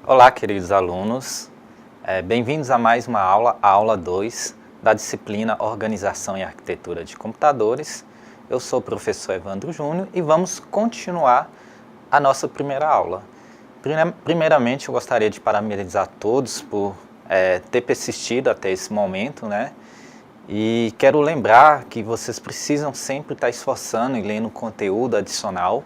Olá, queridos alunos. Bem-vindos a mais uma aula, a aula 2 da disciplina Organização e Arquitetura de Computadores. Eu sou o professor Evandro Júnior e vamos continuar a nossa primeira aula. Primeiramente, eu gostaria de parabenizar todos por ter persistido até esse momento, né? E quero lembrar que vocês precisam sempre estar esforçando e lendo conteúdo adicional,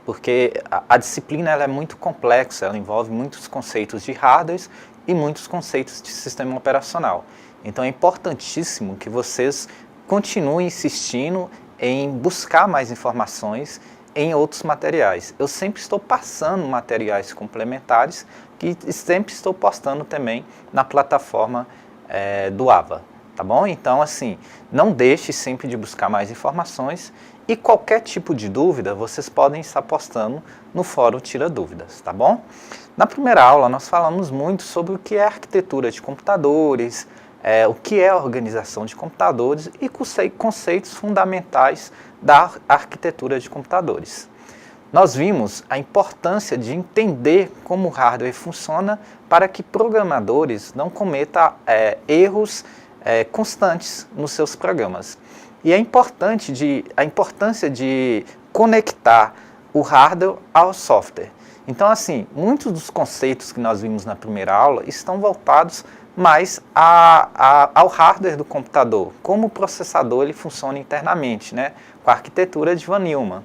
porque a disciplina ela é muito complexa, ela envolve muitos conceitos de hardware e muitos conceitos de sistema operacional. Então é importantíssimo que vocês continuem insistindo em buscar mais informações em outros materiais. Eu sempre estou passando materiais complementares que sempre estou postando também na plataforma do AVA. Tá bom? Então, assim, não deixe sempre de buscar mais informações e qualquer tipo de dúvida vocês podem estar postando no fórum Tira Dúvidas, tá bom? Na primeira aula nós falamos muito sobre o que é arquitetura de computadores, o que é organização de computadores e conceitos fundamentais da arquitetura de computadores. Nós vimos a importância de entender como o hardware funciona para que programadores não cometam erros constantes nos seus programas. E a importância de conectar o hardware ao software. Então, assim, muitos dos conceitos que nós vimos na primeira aula estão voltados mais ao hardware do computador, como o processador ele funciona internamente, né, com a arquitetura de Von Neumann.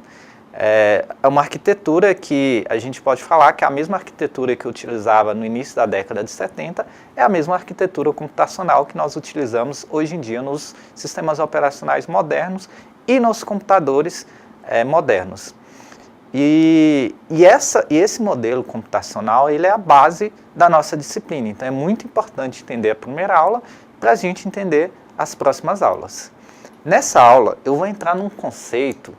É uma arquitetura que a gente pode falar que é a mesma arquitetura que eu utilizava no início da década de 70, é a mesma arquitetura computacional que nós utilizamos hoje em dia nos sistemas operacionais modernos e nos computadores modernos. E esse modelo computacional ele é a base da nossa disciplina, então é muito importante entender a primeira aula para a gente entender as próximas aulas. Nessa aula eu vou entrar num conceito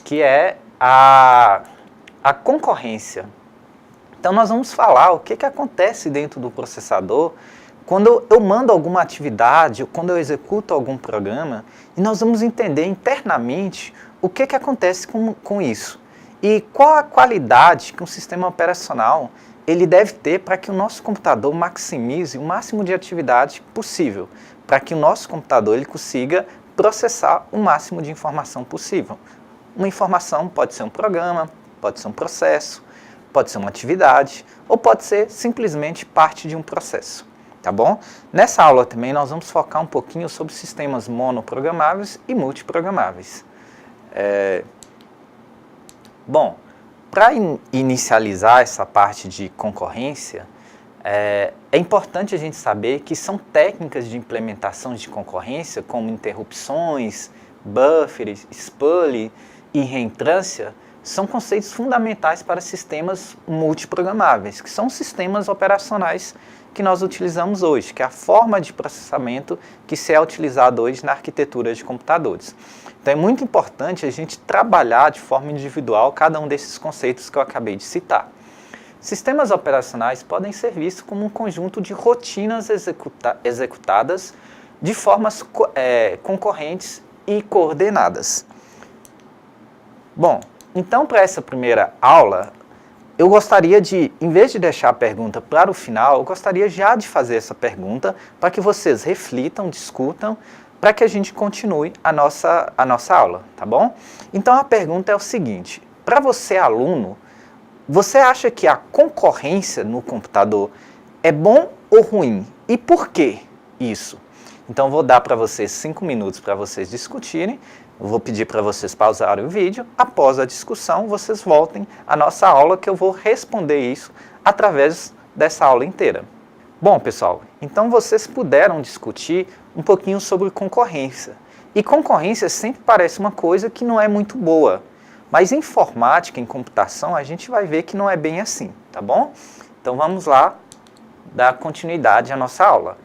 que é a concorrência. Então nós vamos falar o que acontece dentro do processador quando eu mando alguma atividade, ou quando eu executo algum programa, e nós vamos entender internamente o que acontece com isso. E qual a qualidade que um sistema operacional ele deve ter para que o nosso computador maximize o máximo de atividade possível, para que o nosso computador ele consiga processar o máximo de informação possível. Uma informação pode ser um programa, pode ser um processo, pode ser uma atividade, ou pode ser simplesmente parte de um processo, tá bom? Nessa aula também nós vamos focar um pouquinho sobre sistemas monoprogramáveis e multiprogramáveis. Bom, para inicializar essa parte de concorrência, é importante a gente saber que são técnicas de implementação de concorrência, como interrupções, buffers, spooling e reentrância, são conceitos fundamentais para sistemas multiprogramáveis, que são sistemas operacionais que nós utilizamos hoje, que é a forma de processamento que se é utilizado hoje na arquitetura de computadores. Então é muito importante a gente trabalhar de forma individual cada um desses conceitos que eu acabei de citar. Sistemas operacionais podem ser vistos como um conjunto de rotinas executadas de formas concorrentes e coordenadas. Bom, então para essa primeira aula, eu gostaria de, em vez de deixar a pergunta para o final, eu gostaria já de fazer essa pergunta para que vocês reflitam, discutam, para que a gente continue a nossa aula, tá bom? Então a pergunta é o seguinte, para você aluno, você acha que a concorrência no computador é bom ou ruim? E por que isso? Então vou dar para vocês 5 minutos para vocês discutirem. Eu vou pedir para vocês pausarem o vídeo. Após a discussão, vocês voltem à nossa aula que eu vou responder isso através dessa aula inteira. Bom, pessoal, então vocês puderam discutir um pouquinho sobre concorrência. E concorrência sempre parece uma coisa que não é muito boa. Mas em informática, em computação, a gente vai ver que não é bem assim, tá bom? Então vamos lá dar continuidade à nossa aula.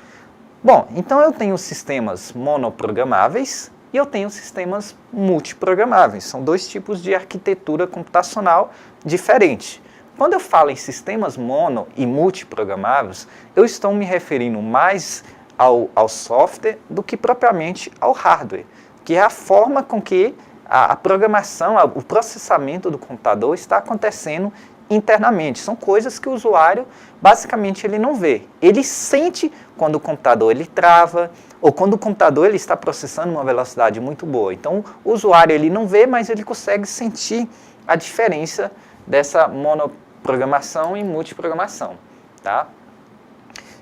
Bom, então eu tenho sistemas monoprogramáveis e eu tenho sistemas multiprogramáveis. São dois tipos de arquitetura computacional diferentes. Quando eu falo em sistemas mono e multiprogramáveis, eu estou me referindo mais ao software do que propriamente ao hardware, que é a forma com que a programação, o processamento do computador está acontecendo internamente. São coisas que o usuário, basicamente, ele não vê. Ele sente quando o computador ele trava, ou quando o computador ele está processando uma velocidade muito boa. Então, o usuário ele não vê, mas ele consegue sentir a diferença dessa monoprogramação e multiprogramação. Tá?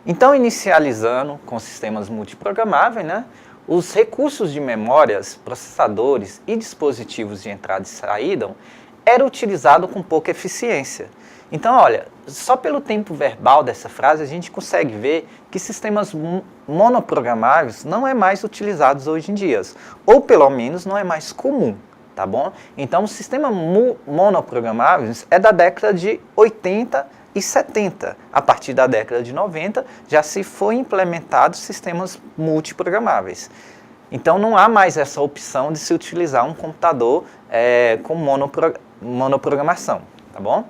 Então, inicializando com sistemas multiprogramáveis, né, os recursos de memórias, processadores e dispositivos de entrada e saída eram utilizados com pouca eficiência. Então, olha, só pelo tempo verbal dessa frase a gente consegue ver que sistemas monoprogramáveis não é mais utilizados hoje em dia, ou pelo menos não é mais comum, tá bom? Então, o sistema monoprogramável é da década de 80 e 70. A partir da década de 90 já se foi implementados sistemas multiprogramáveis. Então, não há mais essa opção de se utilizar um computador com monoprogramação, tá bom?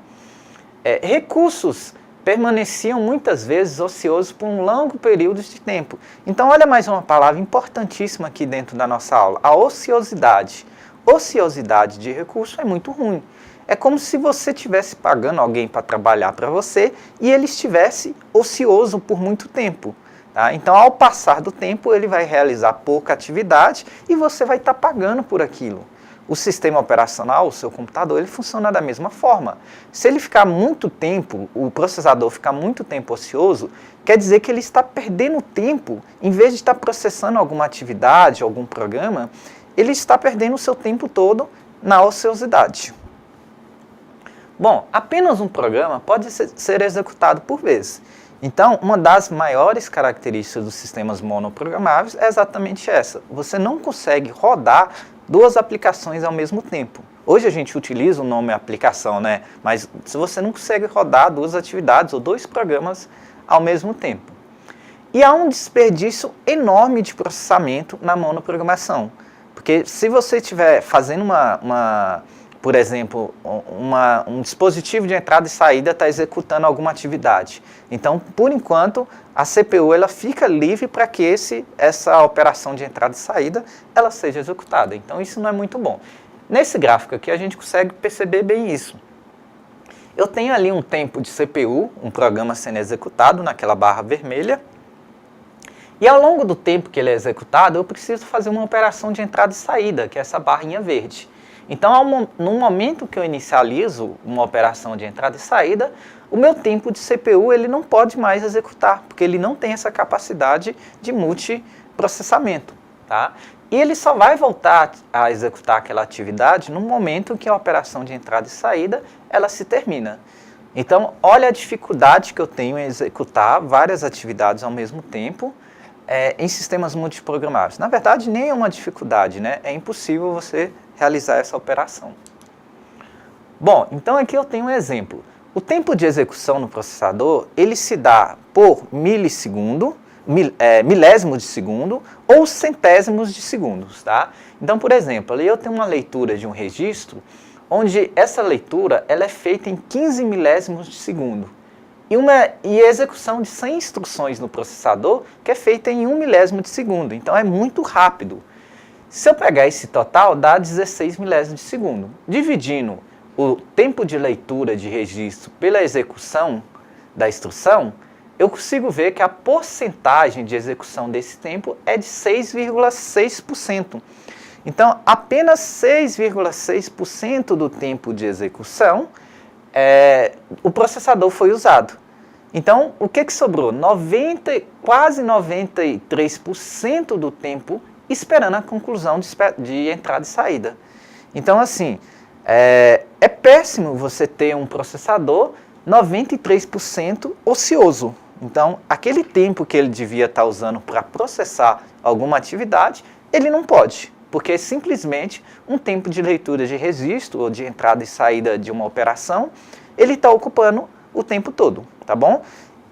Recursos permaneciam muitas vezes ociosos por um longo período de tempo. Então, olha mais uma palavra importantíssima aqui dentro da nossa aula, a ociosidade. Ociosidade de recurso é muito ruim. É como se você estivesse pagando alguém para trabalhar para você e ele estivesse ocioso por muito tempo. Tá? Então, ao passar do tempo, ele vai realizar pouca atividade e você vai estar pagando por aquilo. O sistema operacional, o seu computador, ele funciona da mesma forma. Se ele ficar muito tempo, o processador ficar muito tempo ocioso, quer dizer que ele está perdendo tempo. Em vez de estar processando alguma atividade, algum programa, ele está perdendo o seu tempo todo na ociosidade. Bom, apenas um programa pode ser executado por vez. Então, uma das maiores características dos sistemas monoprogramáveis é exatamente essa. Você não consegue rodar duas aplicações ao mesmo tempo. Hoje a gente utiliza o nome aplicação, né? Mas se você não consegue rodar duas atividades ou dois programas ao mesmo tempo. E há um desperdício enorme de processamento na monoprogramação. Porque se você estiver fazendo por exemplo, um dispositivo de entrada e saída está executando alguma atividade. Então, por enquanto, a CPU ela fica livre para que essa operação de entrada e saída ela seja executada. Então, isso não é muito bom. Nesse gráfico aqui, a gente consegue perceber bem isso. Eu tenho ali um tempo de CPU, um programa sendo executado naquela barra vermelha. E ao longo do tempo que ele é executado, eu preciso fazer uma operação de entrada e saída, que é essa barrinha verde. Então, no momento que eu inicializo uma operação de entrada e saída, o meu tempo de CPU ele não pode mais executar, porque ele não tem essa capacidade de multiprocessamento. Tá? E ele só vai voltar a executar aquela atividade no momento que a operação de entrada e saída ela se termina. Então, olha a dificuldade que eu tenho em executar várias atividades ao mesmo tempo em sistemas multiprogramáveis. Na verdade, nem é uma dificuldade, né? É impossível você realizar essa operação. Bom, então aqui eu tenho um exemplo. O tempo de execução no processador, ele se dá por milissegundo, milésimos de segundo ou centésimos de segundos, tá? Então, por exemplo, ali eu tenho uma leitura de um registro, onde essa leitura ela é feita em 15 milésimos de segundo. E a execução de 100 instruções no processador, que é feita em 1 milésimo de segundo. Então, é muito rápido. Se eu pegar esse total, dá 16 milésimos de segundo. Dividindo o tempo de leitura de registro pela execução da instrução, eu consigo ver que a porcentagem de execução desse tempo é de 6,6%. Então, apenas 6,6% do tempo de execução o processador foi usado. Então, o que sobrou? Quase 93% do tempo esperando a conclusão de entrada e saída. Então, assim, é péssimo você ter um processador 93% ocioso. Então, aquele tempo que ele devia estar usando para processar alguma atividade, ele não pode, porque simplesmente um tempo de leitura de registro ou de entrada e saída de uma operação, ele está ocupando o tempo todo, tá bom?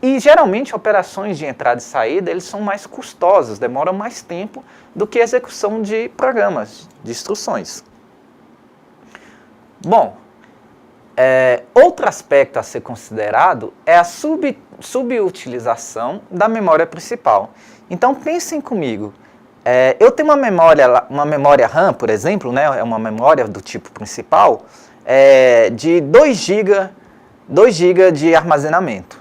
E geralmente operações de entrada e saída, eles são mais custosas, demoram mais tempo do que a execução de programas, de instruções. Bom, outro aspecto a ser considerado é a subutilização da memória principal. Então pensem comigo, eu tenho uma memória RAM, por exemplo, né, é uma memória do tipo principal, de 2 GB 2 GB de armazenamento.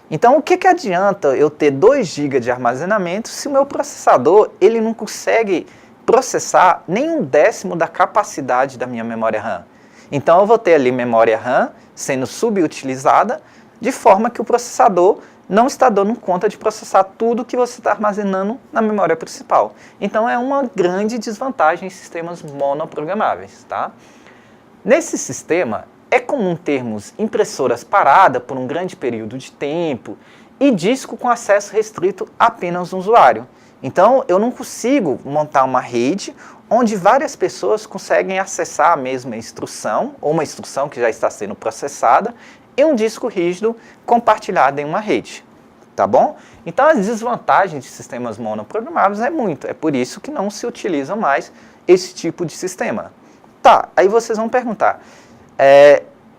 Então, o que adianta eu ter 2 GB de armazenamento se o meu processador ele não consegue processar nem 1/10 da capacidade da minha memória RAM? Então, eu vou ter ali memória RAM sendo subutilizada, de forma que o processador não está dando conta de processar tudo que você está armazenando na memória principal. Então, é uma grande desvantagem em sistemas monoprogramáveis, tá? Nesse sistema, é comum termos impressoras paradas por um grande período de tempo e disco com acesso restrito apenas no usuário. Então, eu não consigo montar uma rede onde várias pessoas conseguem acessar a mesma instrução, ou uma instrução que já está sendo processada, em um disco rígido compartilhado em uma rede. Tá bom? Então, as desvantagens de sistemas monoprogramáveis é por isso que não se utiliza mais esse tipo de sistema. Tá, aí vocês vão perguntar,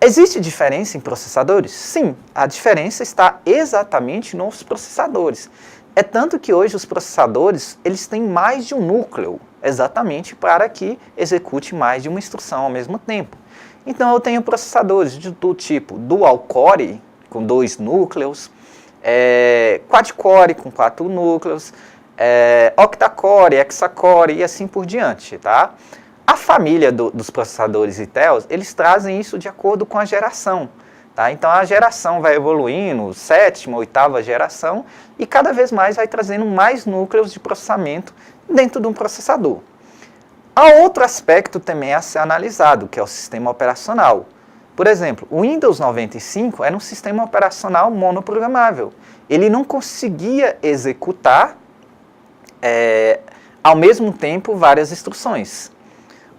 existe diferença em processadores? Sim, a diferença está exatamente nos processadores. É tanto que hoje os processadores, eles têm mais de um núcleo, exatamente para que execute mais de uma instrução ao mesmo tempo. Então eu tenho processadores do tipo dual core, com 2 núcleos, quad-core com 4 núcleos, octa-core, hexa-core e assim por diante, tá? A família dos processadores Intel, eles trazem isso de acordo com a geração. Tá? Então a geração vai evoluindo, 7ª, 8ª geração, e cada vez mais vai trazendo mais núcleos de processamento dentro de um processador. Há outro aspecto também a ser analisado, que é o sistema operacional. Por exemplo, o Windows 95 era um sistema operacional monoprogramável. Ele não conseguia executar ao mesmo tempo várias instruções.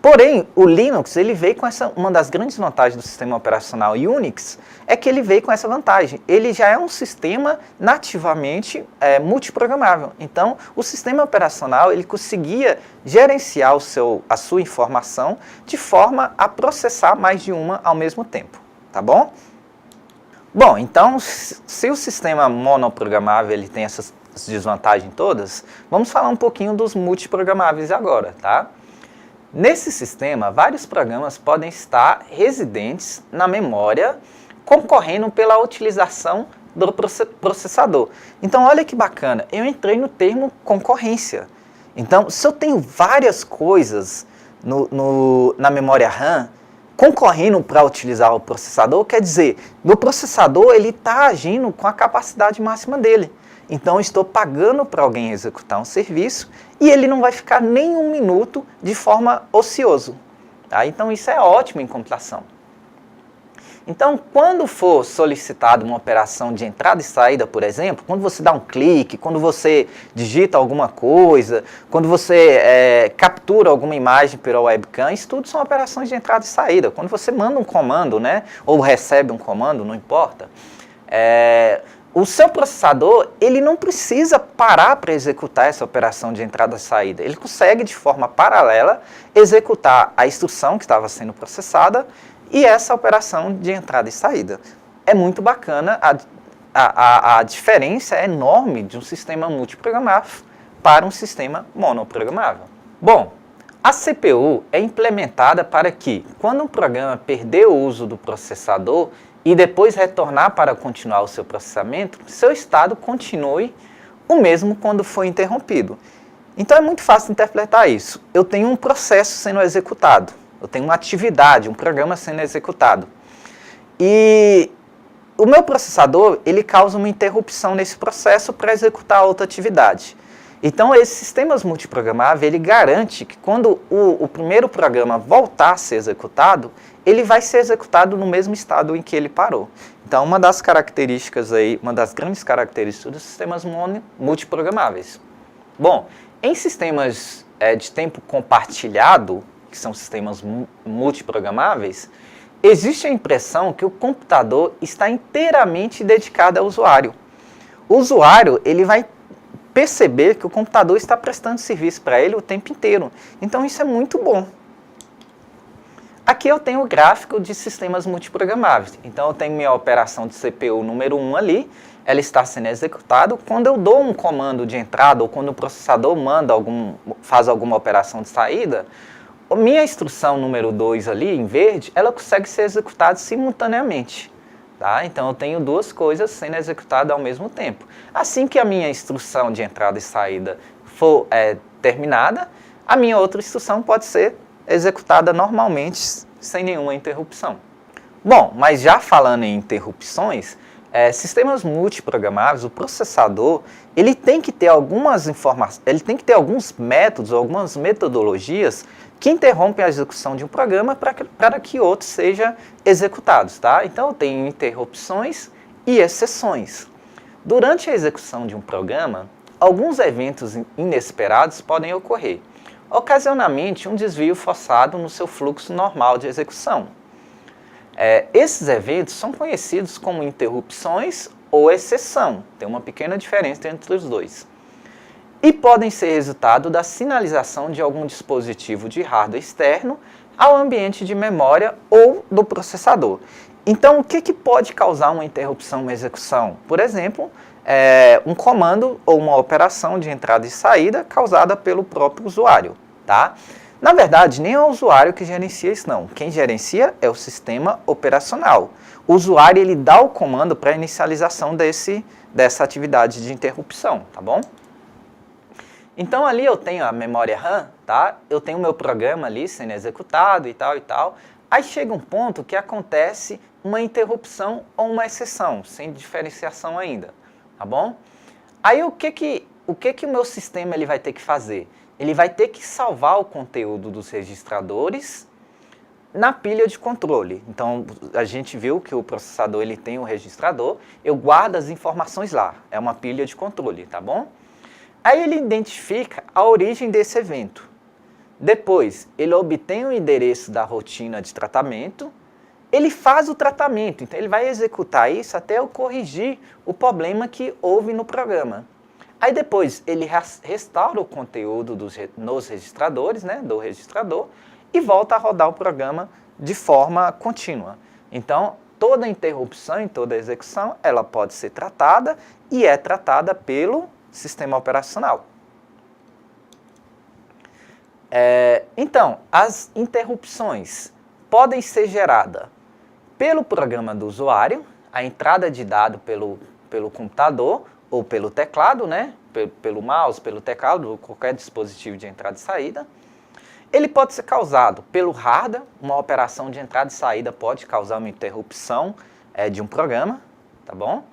Porém, o Linux ele veio com uma das grandes vantagens do sistema operacional Unix é que ele veio com essa vantagem. Ele já é um sistema nativamente multiprogramável. Então, o sistema operacional ele conseguia gerenciar a sua informação de forma a processar mais de uma ao mesmo tempo. Tá bom? Bom, então, se o sistema monoprogramável ele tem essas desvantagens todas, vamos falar um pouquinho dos multiprogramáveis agora, tá? Nesse sistema, vários programas podem estar residentes na memória, concorrendo pela utilização do processador. Então, olha que bacana, eu entrei no termo concorrência. Então, se eu tenho várias coisas na memória RAM, concorrendo para utilizar o processador, quer dizer, meu processador está agindo com a capacidade máxima dele. Então, eu estou pagando para alguém executar um serviço e ele não vai ficar nem 1 minuto de forma ocioso. Tá? Então, isso é ótimo em computação. Então, quando for solicitada uma operação de entrada e saída, por exemplo, quando você dá um clique, quando você digita alguma coisa, quando você captura alguma imagem pela webcam, isso tudo são operações de entrada e saída. Quando você manda um comando, né, ou recebe um comando, não importa, o seu processador, ele não precisa parar para executar essa operação de entrada e saída. Ele consegue, de forma paralela, executar a instrução que estava sendo processada e essa operação de entrada e saída. É muito bacana, a diferença é enorme de um sistema multiprogramável para um sistema monoprogramável. Bom, a CPU é implementada para que, quando um programa perder o uso do processador, e depois retornar para continuar o seu processamento, seu estado continue o mesmo quando foi interrompido. Então é muito fácil interpretar isso. Eu tenho um processo sendo executado, eu tenho uma atividade, um programa sendo executado. E o meu processador, ele causa uma interrupção nesse processo para executar outra atividade. Então, esses sistemas multiprogramáveis, ele garante que quando o primeiro programa voltar a ser executado, ele vai ser executado no mesmo estado em que ele parou. Então, uma das características aí, uma das grandes características dos sistemas multiprogramáveis. Bom, em sistemas de tempo compartilhado, que são sistemas multiprogramáveis, existe a impressão que o computador está inteiramente dedicado ao usuário. O usuário, ele vai perceber que o computador está prestando serviço para ele o tempo inteiro. Então, isso é muito bom. Aqui eu tenho o gráfico de sistemas multiprogramáveis. Então, eu tenho minha operação de CPU número 1 ali, ela está sendo executada. Quando eu dou um comando de entrada ou quando o processador faz alguma operação de saída, a minha instrução número 2 ali, em verde, ela consegue ser executada simultaneamente. Tá? Então eu tenho duas coisas sendo executadas ao mesmo tempo. Assim que a minha instrução de entrada e saída for terminada, a minha outra instrução pode ser executada normalmente, sem nenhuma interrupção. Bom, mas já falando em interrupções, sistemas multiprogramáveis, o processador, ele tem que ter algumas informações, ele tem que ter alguns métodos, algumas metodologias que interrompem a execução de um programa para que outro seja executado, tá? Então eu tenho interrupções e exceções. Durante a execução de um programa, alguns eventos inesperados podem ocorrer, ocasionalmente um desvio forçado no seu fluxo normal de execução. Esses eventos são conhecidos como interrupções ou exceção, tem uma pequena diferença entre os dois, e podem ser resultado da sinalização de algum dispositivo de hardware externo ao ambiente de memória ou do processador. Então, o que pode causar uma interrupção na execução? Por exemplo, um comando ou uma operação de entrada e saída causada pelo próprio usuário, tá? Na verdade, nem é o usuário que gerencia isso, não. Quem gerencia é o sistema operacional. O usuário, ele dá o comando para a inicialização dessa atividade de interrupção, tá bom? Então, ali eu tenho a memória RAM, tá? Eu tenho o meu programa ali sendo executado e tal e tal. Aí chega um ponto que acontece uma interrupção ou uma exceção, sem diferenciação ainda, tá bom? Aí o que o meu sistema ele vai ter que fazer? Ele vai ter que salvar o conteúdo dos registradores na pilha de controle. Então, a gente viu que o processador ele tem um registrador, eu guardo as informações lá, é uma pilha de controle, tá bom? Aí ele identifica a origem desse evento. Depois, ele obtém o endereço da rotina de tratamento, ele faz o tratamento, então ele vai executar isso até eu corrigir o problema que houve no programa. Aí depois ele restaura o conteúdo nos registradores, né, do registrador, e volta a rodar o programa de forma contínua. Então, toda interrupção em toda execução, ela pode ser tratada e é tratada pelo sistema operacional. Então, as interrupções podem ser geradas pelo programa do usuário, a entrada de dado pelo computador ou pelo teclado, né? Pelo mouse, pelo teclado, ou qualquer dispositivo de entrada e saída. Ele pode ser causado pelo hardware, uma operação de entrada e saída pode causar uma interrupção de um programa, tá bom?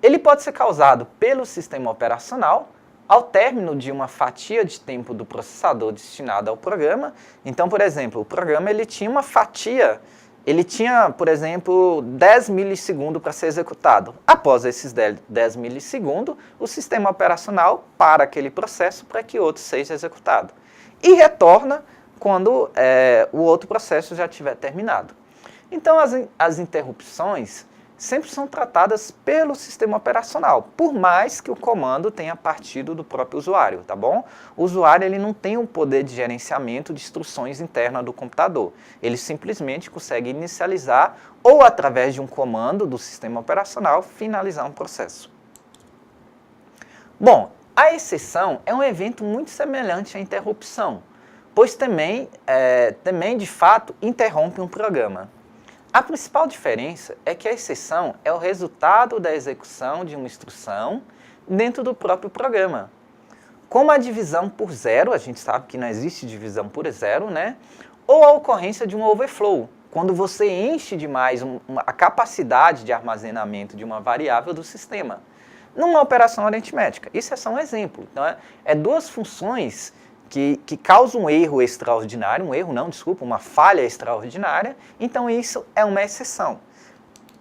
Ele pode ser causado pelo sistema operacional, ao término de uma fatia de tempo do processador destinada ao programa. Então, por exemplo, o programa ele tinha uma fatia, ele tinha, por exemplo, 10 milissegundos para ser executado. Após esses 10 milissegundos, o sistema operacional para aquele processo para que outro seja executado. E retorna quando o outro processo já tiver terminado. Então, as interrupções sempre são tratadas pelo sistema operacional, por mais que o comando tenha partido do próprio usuário, tá bom? O usuário ele não tem o poder de gerenciamento de instruções internas do computador. Ele simplesmente consegue inicializar ou, através de um comando do sistema operacional, finalizar um processo. Bom, a exceção é um evento muito semelhante à interrupção, pois também de fato, interrompe um programa. A principal diferença é que a exceção é o resultado da execução de uma instrução dentro do próprio programa. Como a divisão por zero, a gente sabe que não existe divisão por zero, né? Ou a ocorrência de um overflow, quando você enche demais a capacidade de armazenamento de uma variável do sistema, numa operação aritmética. Isso é só um exemplo. Então, duas funções que causa um erro extraordinário, uma falha extraordinária, então isso é uma exceção.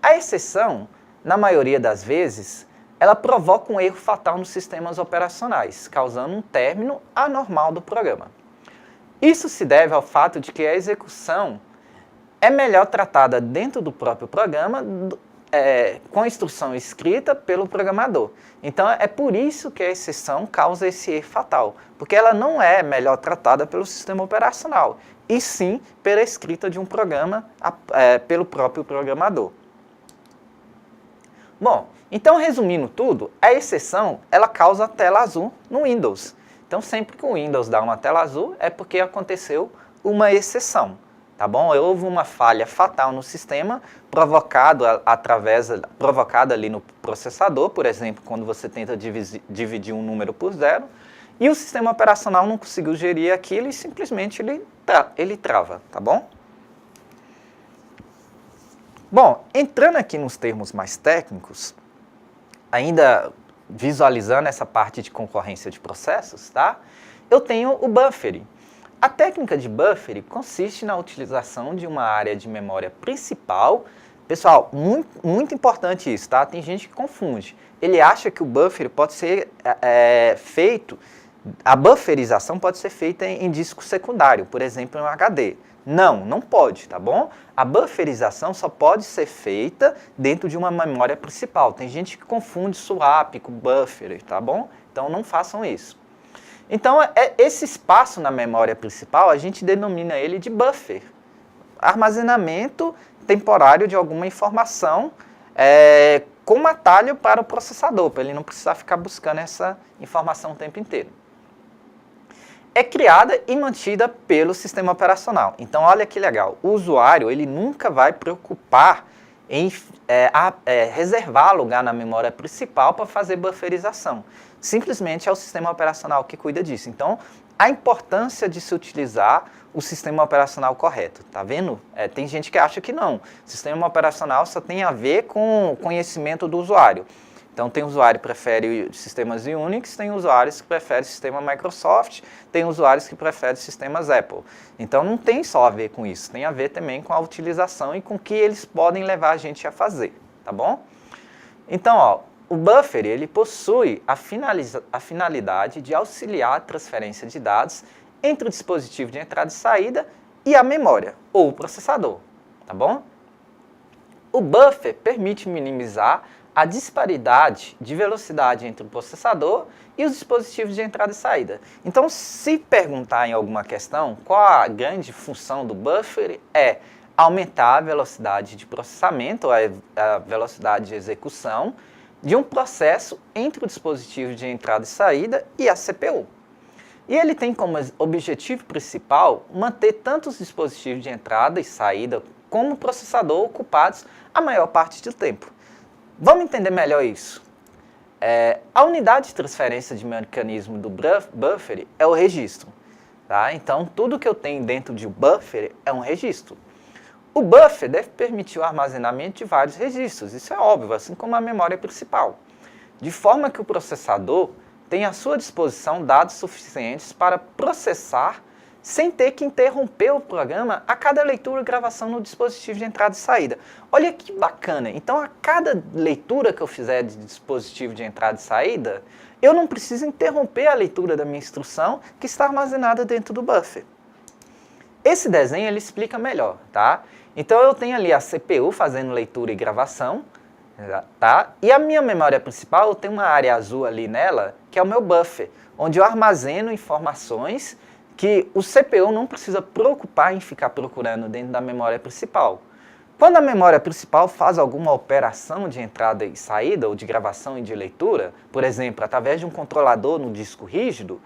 A exceção, na maioria das vezes, ela provoca um erro fatal nos sistemas operacionais, causando um término anormal do programa. Isso se deve ao fato de que a execução é melhor tratada dentro do próprio programa, com a instrução escrita pelo programador. Então, é por isso que a exceção causa esse erro fatal, porque ela não é melhor tratada pelo sistema operacional, e sim pela escrita de um programa pelo próprio programador. Bom, então, resumindo tudo, a exceção ela causa tela azul no Windows. Então, sempre que o Windows dá uma tela azul, é porque aconteceu uma exceção, tá bom? Houve uma falha fatal no sistema, provocada ali no processador, por exemplo, quando você tenta dividir um número por zero, e o sistema operacional não conseguiu gerir aquilo e simplesmente ele trava, tá bom? Bom, entrando aqui nos termos mais técnicos, ainda visualizando essa parte de concorrência de processos, tá? Eu tenho o buffering. A técnica de buffering consiste na utilização de uma área de memória principal. Pessoal, muito importante isso, tá? Tem gente que confunde. Ele acha que o buffering pode ser feito, a bufferização pode ser feita em disco secundário, por exemplo, em um HD. Não pode, tá bom? A bufferização só pode ser feita dentro de uma memória principal. Tem gente que confunde swap com buffer, tá bom? Então não façam isso. Então, esse espaço na memória principal, a gente denomina ele de buffer. Armazenamento temporário de alguma informação com atalho para o processador, para ele não precisar ficar buscando essa informação o tempo inteiro. É criada e mantida pelo sistema operacional. Então, olha que legal. O usuário, ele nunca vai preocupar em reservar lugar na memória principal para fazer bufferização. Simplesmente é o sistema operacional que cuida disso. Então, a importância de se utilizar o sistema operacional correto, tá vendo? Tem gente que acha que não. O sistema operacional só tem a ver com o conhecimento do usuário. Então, tem usuário que prefere sistemas Unix, tem usuários que preferem sistema Microsoft, tem usuários que preferem sistemas Apple. Então, não tem só a ver com isso, tem a ver também com a utilização e com o que eles podem levar a gente a fazer, tá bom? Então, ó, o buffer, ele possui a finalidade de auxiliar a transferência de dados entre o dispositivo de entrada e saída e a memória, ou o processador, tá bom? O buffer permite minimizar a disparidade de velocidade entre o processador e os dispositivos de entrada e saída. Então, se perguntar em alguma questão qual a grande função do buffer, é aumentar a velocidade de processamento, a velocidade de execução de um processo entre o dispositivo de entrada e saída e a CPU. E ele tem como objetivo principal manter tanto os dispositivos de entrada e saída como o processador ocupados a maior parte do tempo. Vamos entender melhor isso. A unidade de transferência de mecanismo do buffer é o registro. Tá? Então, tudo que eu tenho dentro de um buffer é um registro. O buffer deve permitir o armazenamento de vários registros, isso é óbvio, assim como a memória principal. De forma que o processador tenha à sua disposição dados suficientes para processar sem ter que interromper o programa a cada leitura e gravação no dispositivo de entrada e saída. Olha que bacana! Então, a cada leitura que eu fizer de dispositivo de entrada e saída, eu não preciso interromper a leitura da minha instrução que está armazenada dentro do buffer. Esse desenho ele explica melhor, tá? Então, eu tenho ali a CPU fazendo leitura e gravação, tá? E a minha memória principal, eu tenho uma área azul ali nela, que é o meu buffer, onde eu armazeno informações que o CPU não precisa preocupar em ficar procurando dentro da memória principal. Quando a memória principal faz alguma operação de entrada e saída, ou de gravação e de leitura, por exemplo, através de um controlador no disco rígido,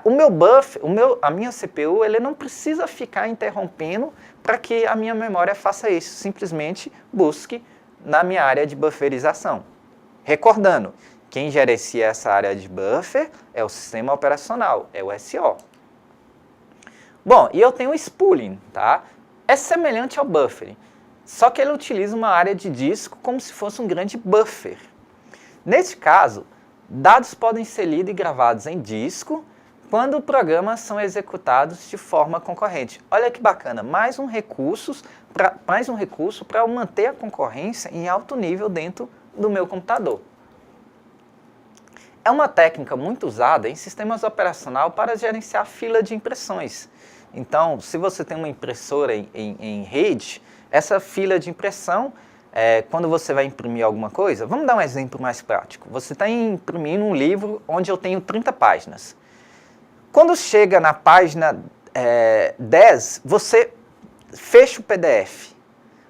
o meu buffer, a minha CPU, ele não precisa ficar interrompendo para que a minha memória faça isso, simplesmente busque na minha área de bufferização. Recordando, quem gerencia essa área de buffer é o sistema operacional, é o SO. Bom, e eu tenho o spooling, tá? É semelhante ao buffering, só que ele utiliza uma área de disco como se fosse um grande buffer. Neste caso, dados podem ser lidos e gravados em disco quando programas são executados de forma concorrente. Olha que bacana, mais um recurso para eu manter a concorrência em alto nível dentro do meu computador. É uma técnica muito usada em sistemas operacionais para gerenciar a fila de impressões. Então, se você tem uma impressora em rede, essa fila de impressão, quando você vai imprimir alguma coisa, vamos dar um exemplo mais prático. Você está imprimindo um livro onde eu tenho 30 páginas. Quando chega na página 10, você fecha o PDF.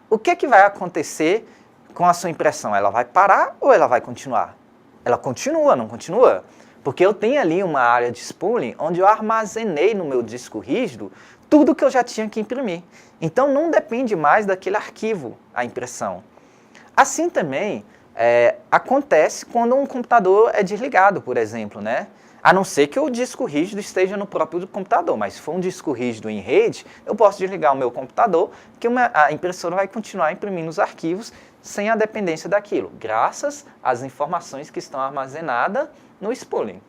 O que vai acontecer com a sua impressão? Ela vai parar ou ela vai continuar? Ela continua, não continua? Porque eu tenho ali uma área de spooling onde eu armazenei no meu disco rígido tudo que eu já tinha que imprimir. Então não depende mais daquele arquivo, a impressão. Assim também acontece quando um computador é desligado, por exemplo, né? A não ser que o disco rígido esteja no próprio computador, mas se for um disco rígido em rede, eu posso desligar o meu computador, que a impressora vai continuar imprimindo os arquivos sem a dependência daquilo, graças às informações que estão armazenadas no spooling.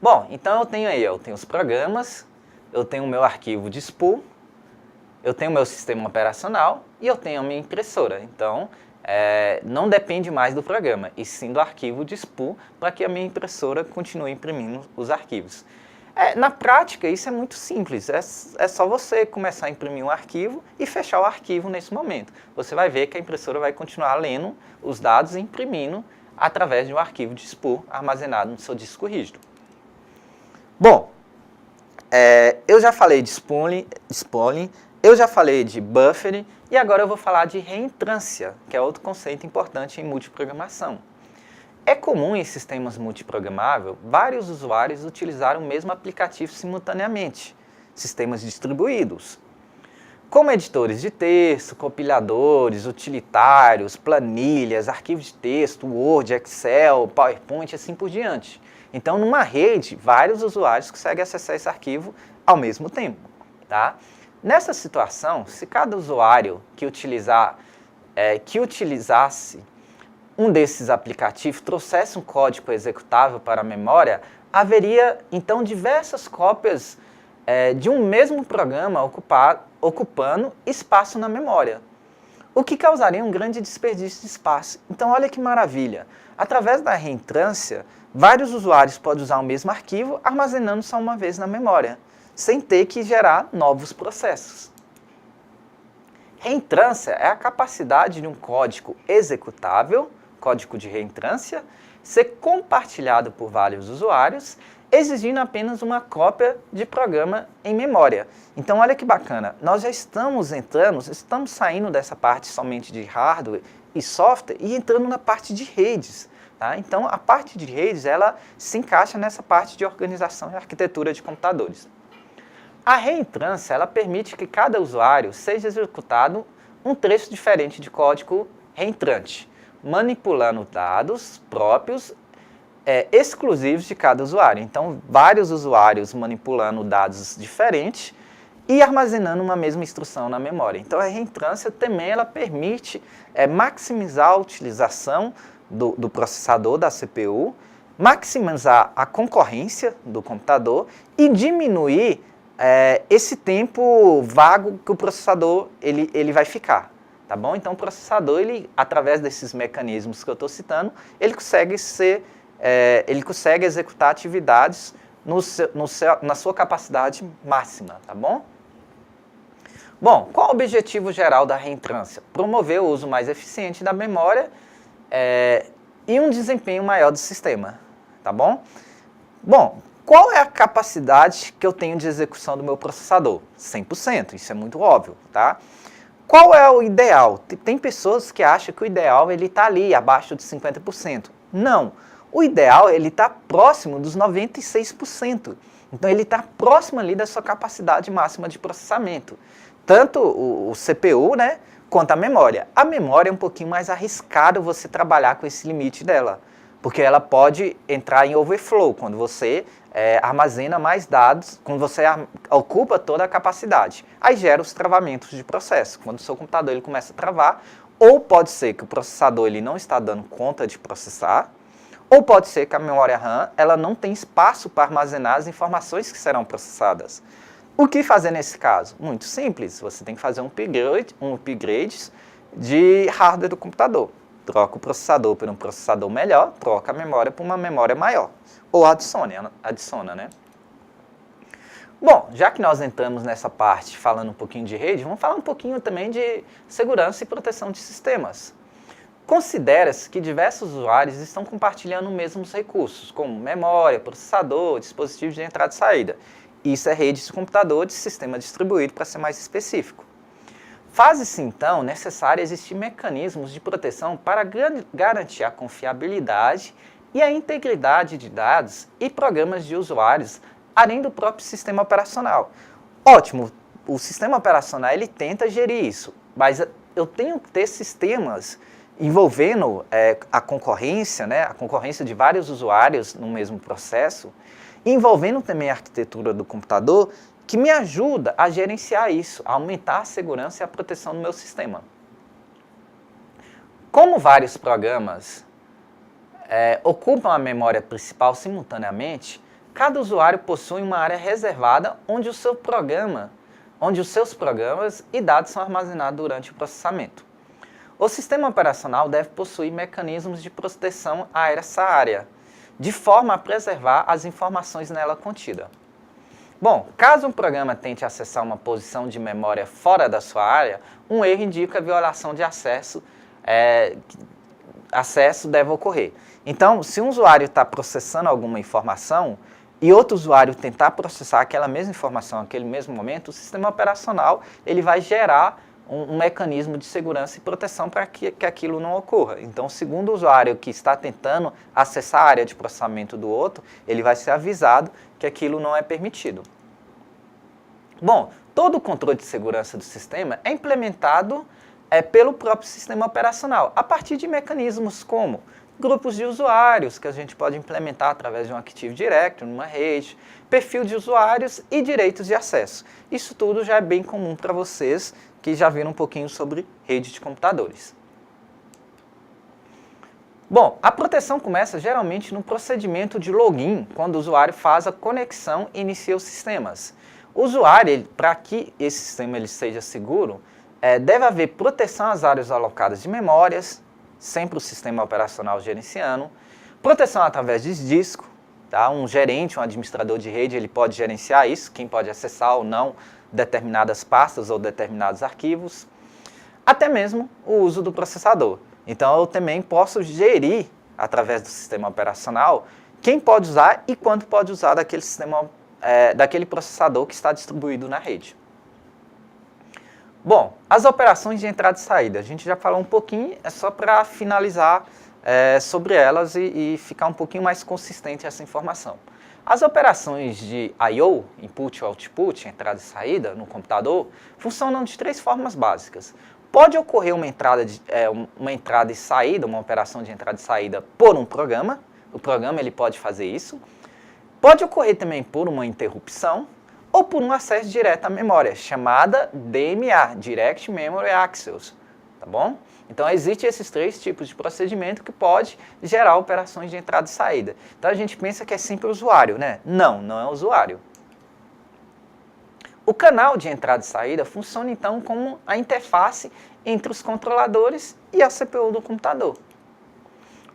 Bom, então eu tenho os programas, eu tenho o meu arquivo de spool, eu tenho o meu sistema operacional e eu tenho a minha impressora. Então, não depende mais do programa, e sim do arquivo de spool para que a minha impressora continue imprimindo os arquivos. Na prática, isso é muito simples, é só você começar a imprimir um arquivo e fechar o arquivo nesse momento. Você vai ver que a impressora vai continuar lendo os dados e imprimindo através de um arquivo de spool armazenado no seu disco rígido. Bom, eu já falei de spooling, eu já falei de buffering e agora eu vou falar de reentrância, que é outro conceito importante em multiprogramação. É comum em sistemas multiprogramáveis vários usuários utilizarem o mesmo aplicativo simultaneamente, sistemas distribuídos, como editores de texto, compiladores, utilitários, planilhas, arquivos de texto, Word, Excel, PowerPoint e assim por diante. Então, numa rede, vários usuários conseguem acessar esse arquivo ao mesmo tempo, tá? Nessa situação, se cada usuário que utilizasse um desses aplicativos trouxesse um código executável para a memória, haveria então diversas cópias de um mesmo programa ocupando espaço na memória, o que causaria um grande desperdício de espaço. Então, olha que maravilha! Através da reentrância, vários usuários podem usar o mesmo arquivo armazenando só uma vez na memória, sem ter que gerar novos processos. Reentrância é a capacidade de um código executável, código de reentrância, ser compartilhado por vários usuários, exigindo apenas uma cópia de programa em memória. Então, olha que bacana, nós já estamos saindo dessa parte somente de hardware e software e entrando na parte de redes. Tá? Então, a parte de redes, ela se encaixa nessa parte de organização e arquitetura de computadores. A reentrância, ela permite que cada usuário seja executado um trecho diferente de código reentrante, manipulando dados próprios exclusivos de cada usuário. Então, vários usuários manipulando dados diferentes e armazenando uma mesma instrução na memória. Então, a reentrância também ela permite maximizar a utilização do processador, da CPU, maximizar a concorrência do computador e diminuir esse tempo vago que o processador ele vai ficar. Tá bom? Então, o processador, através desses mecanismos que eu estou citando, ele consegue executar atividades na sua capacidade máxima, tá bom? Bom, qual o objetivo geral da reentrância? Promover o uso mais eficiente da memória e um desempenho maior do sistema, tá bom? Bom, qual é a capacidade que eu tenho de execução do meu processador? 100%, isso é muito óbvio, tá? Qual é o ideal? Tem pessoas que acham que o ideal ele está ali, abaixo de 50%. Não, o ideal ele está próximo dos 96%. Então ele está próximo ali da sua capacidade máxima de processamento. Tanto o CPU, né, quanto a memória. A memória é um pouquinho mais arriscado você trabalhar com esse limite dela, porque ela pode entrar em overflow, quando você armazena mais dados, quando você ocupa toda a capacidade. Aí gera os travamentos de processo, quando o seu computador ele começa a travar, ou pode ser que o processador ele não está dando conta de processar, ou pode ser que a memória RAM ela não tem espaço para armazenar as informações que serão processadas. O que fazer nesse caso? Muito simples, você tem que fazer um upgrade de hardware do computador. Troca o processador por um processador melhor, troca a memória por uma memória maior. Ou adiciona, né? Bom, já que nós entramos nessa parte falando um pouquinho de rede, vamos falar um pouquinho também de segurança e proteção de sistemas. Considera-se que diversos usuários estão compartilhando os mesmos recursos, como memória, processador, dispositivos de entrada e saída. Isso é rede de computador de sistema distribuído, para ser mais específico. Faz-se, então, necessário existir mecanismos de proteção para garantir a confiabilidade e a integridade de dados e programas de usuários, além do próprio sistema operacional. Ótimo, o sistema operacional ele tenta gerir isso, mas eu tenho que ter sistemas envolvendo a concorrência, né, a concorrência de vários usuários no mesmo processo, envolvendo também a arquitetura do computador, que me ajuda a gerenciar isso, a aumentar a segurança e a proteção do meu sistema. Como vários programas ocupam a memória principal simultaneamente, cada usuário possui uma área reservada onde os seus programas e dados são armazenados durante o processamento. O sistema operacional deve possuir mecanismos de proteção a essa área, de forma a preservar as informações nela contidas. Bom, caso um programa tente acessar uma posição de memória fora da sua área, um erro indica a violação de acesso deve ocorrer. Então, se um usuário está processando alguma informação e outro usuário tentar processar aquela mesma informação naquele mesmo momento, o sistema operacional ele vai gerar um mecanismo de segurança e proteção para que aquilo não ocorra. Então, segundo o usuário que está tentando acessar a área de processamento do outro, ele vai ser avisado que aquilo não é permitido. Bom, todo o controle de segurança do sistema é implementado pelo próprio sistema operacional, a partir de mecanismos como grupos de usuários, que a gente pode implementar através de um Active Directory, numa rede, perfil de usuários e direitos de acesso. Isso tudo já é bem comum para vocês que já viram um pouquinho sobre rede de computadores. Bom, a proteção começa geralmente no procedimento de login, quando o usuário faz a conexão e inicia os sistemas. O usuário, para que esse sistema ele seja seguro, deve haver proteção às áreas alocadas de memórias, sempre o sistema operacional gerenciando, proteção através de disco, tá? Um gerente, um administrador de rede, ele pode gerenciar isso, quem pode acessar ou não determinadas pastas ou determinados arquivos, até mesmo o uso do processador. Então eu também posso gerir, através do sistema operacional, quem pode usar e quanto pode usar daquele processador que está distribuído na rede. Bom, as operações de entrada e saída, a gente já falou um pouquinho, é só para finalizar sobre elas e ficar um pouquinho mais consistente essa informação. As operações de I/O, Input ou Output, entrada e saída, no computador, funcionam de três formas básicas. Pode ocorrer uma entrada e saída, uma operação de entrada e saída por um programa, o programa ele pode fazer isso. Pode ocorrer também por uma interrupção, ou por um acesso direto à memória, chamada DMA, Direct Memory Access, tá bom? Então, existem esses três tipos de procedimento que pode gerar operações de entrada e saída. Então, a gente pensa que é sempre o usuário, né? Não, não é o usuário. O canal de entrada e saída funciona, então, como a interface entre os controladores e a CPU do computador.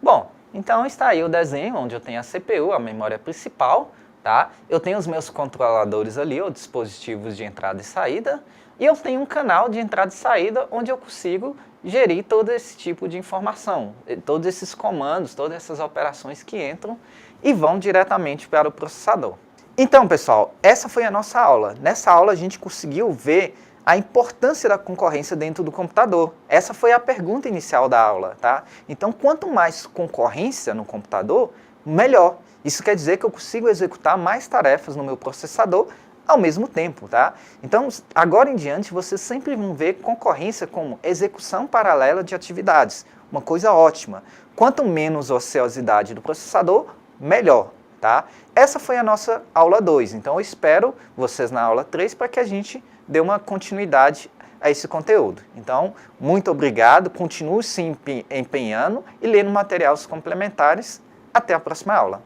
Bom, então está aí o desenho, onde eu tenho a CPU, a memória principal, tá? Eu tenho os meus controladores ali, ou dispositivos de entrada e saída, e eu tenho um canal de entrada e saída onde eu consigo gerir todo esse tipo de informação, todos esses comandos, todas essas operações que entram e vão diretamente para o processador. Então, pessoal, essa foi a nossa aula. Nessa aula a gente conseguiu ver a importância da concorrência dentro do computador. Essa foi a pergunta inicial da aula, tá? Então, quanto mais concorrência no computador, melhor. Isso quer dizer que eu consigo executar mais tarefas no meu processador ao mesmo tempo, tá? Então, agora em diante, vocês sempre vão ver concorrência como execução paralela de atividades. Uma coisa ótima. Quanto menos ociosidade do processador, melhor, tá? Essa foi a nossa aula 2. Então, eu espero vocês na aula 3 para que a gente dê uma continuidade a esse conteúdo. Então, muito obrigado. Continue se empenhando e lendo materiais complementares. Até a próxima aula.